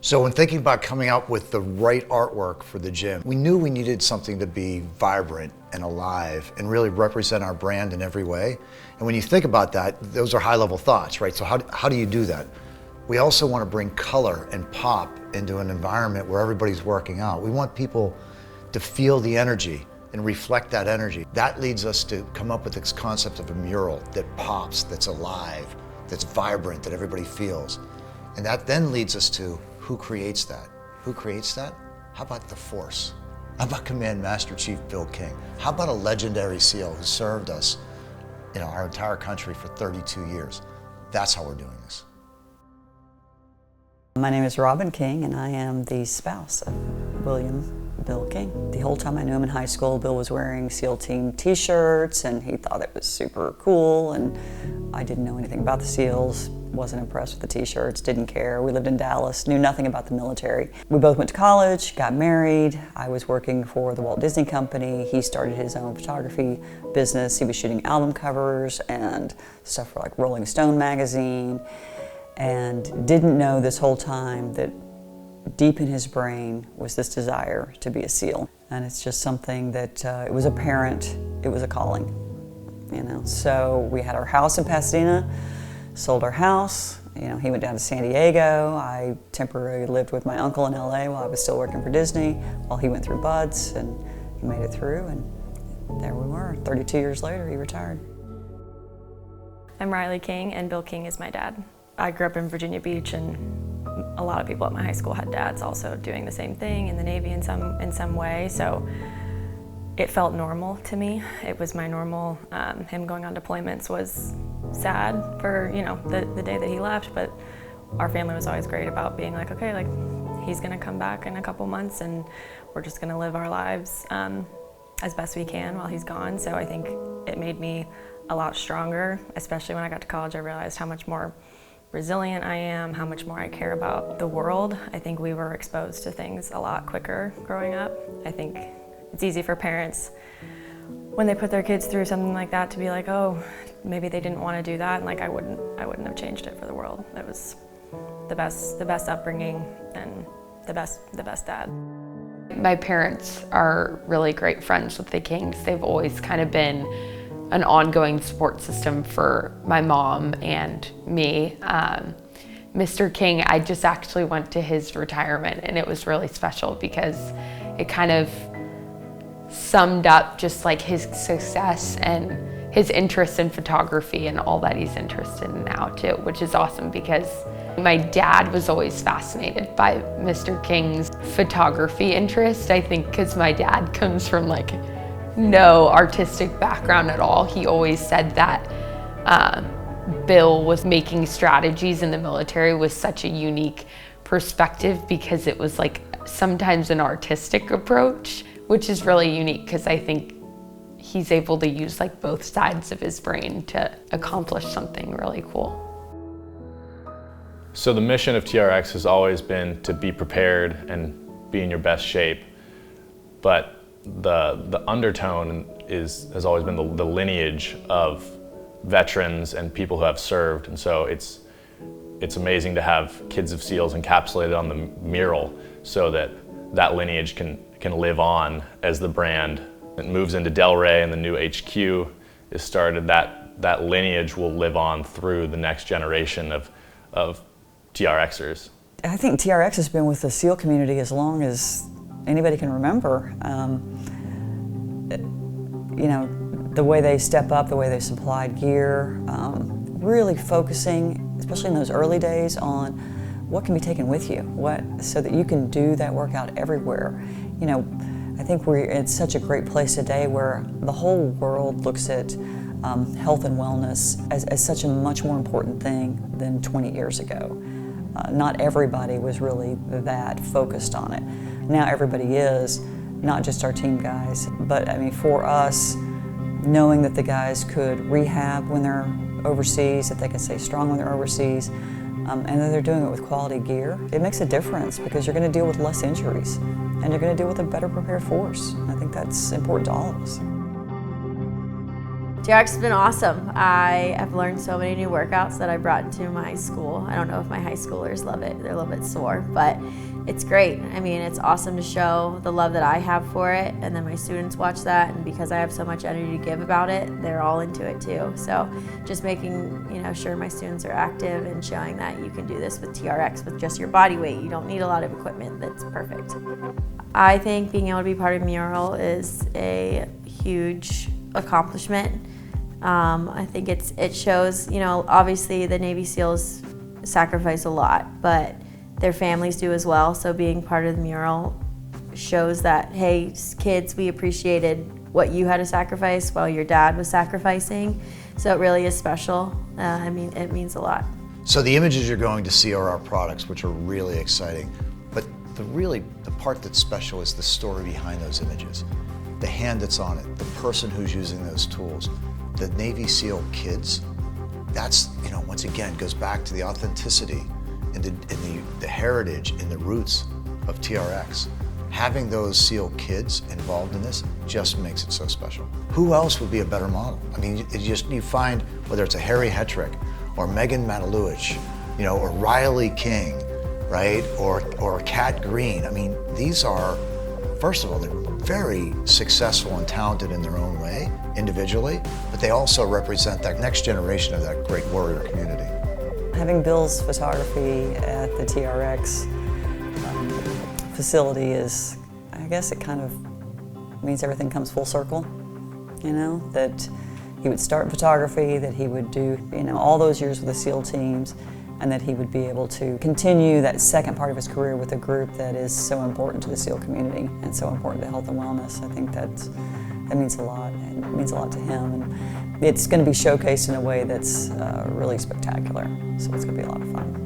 So when thinking about coming up with the right artwork for the gym, we knew we needed something to be vibrant and alive and really represent our brand in every way. And when you think about that, those are high-level thoughts, right? So how do you do that? We also want to bring color and pop into an environment where everybody's working out. We want people to feel the energy and reflect that energy. That leads us to come up with this concept of a mural that pops, that's alive, that's vibrant, that everybody feels. And that then leads us to who creates that? Who creates that? How about the Force? How about Command Master Chief Bill King? How about a legendary SEAL who served us, our entire country for 32 years? That's how we're doing this. My name is Robin King, and I am the spouse of Bill King. The whole time I knew him in high school, Bill was wearing SEAL Team t-shirts, and he thought it was super cool, and I didn't know anything about the SEALs, wasn't impressed with the t-shirts, didn't care. We lived in Dallas, knew nothing about the military. We both went to college, got married. I was working for the Walt Disney Company. He started his own photography business. He was shooting album covers and stuff for like Rolling Stone magazine, and didn't know this whole time that deep in his brain was this desire to be a SEAL. And it's just something that it was apparent, it was a calling, So we had our house in Pasadena, sold our house. He went down to San Diego. I temporarily lived with my uncle in LA while I was still working for Disney, while he went through buds, and he made it through, and there we were. 32 years later, he retired. I'm Riley King, and Bill King is my dad. I grew up in Virginia Beach, and a lot of people at my high school had dads also doing the same thing in the Navy in some way, so it felt normal to me. It was my normal. Him going on deployments was sad for the day that he left, but our family was always great about being like, okay, like he's gonna come back in a couple months, and we're just gonna live our lives as best we can while he's gone. So I think it made me a lot stronger, especially when I got to college. I realized how much more resilient I am, how much more I care about the world. I think we were exposed to things a lot quicker growing up. I think it's easy for parents when they put their kids through something like that to be like, oh, maybe they didn't want to do that, and like I wouldn't have changed it for the world. It was the best upbringing and the best dad. My parents are really great friends with the Kings. They've always kind of been an ongoing support system for my mom and me. Mr. King, I just actually went to his retirement, and it was really special because it kind of summed up just like his success and his interest in photography and all that he's interested in now too, which is awesome because my dad was always fascinated by Mr. King's photography interest. I think because my dad comes from like no artistic background at all. He always said that Bill was making strategies in the military with such a unique perspective because it was like sometimes an artistic approach, which is really unique because I think he's able to use like both sides of his brain to accomplish something really cool. So the mission of TRX has always been to be prepared and be in your best shape, but the undertone has always been the lineage of veterans and people who have served, and so it's amazing to have Kids of SEALs encapsulated on the mural so that lineage can live on as the brand it moves into Delray and the new HQ is started. That lineage will live on through the next generation of TRXers. I think TRX has been with the SEAL community as long as anybody can remember. The way they step up, the way they supplied gear, really focusing, especially in those early days, on what can be taken with you, so that you can do that workout everywhere. I think we're in such a great place today where the whole world looks at health and wellness as such a much more important thing than 20 years ago. Not everybody was really that focused on it. Now everybody is, not just our team guys, but I mean for us, knowing that the guys could rehab when they're overseas, that they can stay strong when they're overseas, and that they're doing it with quality gear, it makes a difference because you're going to deal with less injuries and you're going to deal with a better prepared force. I think that's important to all of us. TRX has been awesome. I have learned so many new workouts that I brought into my school. I don't know if my high schoolers love it. They're a little bit sore, but it's great. I mean, it's awesome to show the love that I have for it, and then my students watch that, and because I have so much energy to give about it, they're all into it too. So just making sure my students are active and showing that you can do this with TRX with just your body weight. You don't need a lot of equipment that's perfect. I think being able to be part of Mural is a huge accomplishment. I think it shows, obviously the Navy SEALs sacrifice a lot, but their families do as well. So being part of the Mural shows that, hey, kids, we appreciated what you had to sacrifice while your dad was sacrificing. So it really is special. I mean, it means a lot. So the images you're going to see are our products, which are really exciting. But the part that's special is the story behind those images. The hand that's on it, the person who's using those tools. The Navy SEAL kids, that's, once again, goes back to the authenticity and the heritage and the roots of TRX. Having those SEAL kids involved in this just makes it so special. Who else would be a better model? I mean, you find, whether it's a Harry Hetrick or Megan Mataluich, or Riley King, right? Or Kat Green. I mean, these are, first of all, they're very successful and talented in their own way, individually, but they also represent that next generation of that great warrior community. Having Bill's photography at the TRX facility is, I guess it kind of means everything comes full circle, that he would start photography, that he would do, all those years with the SEAL teams, and that he would be able to continue that second part of his career with a group that is so important to the SEAL community and so important to health and wellness. I think that means a lot. It means a lot to him. And it's going to be showcased in a way that's really spectacular. So it's going to be a lot of fun.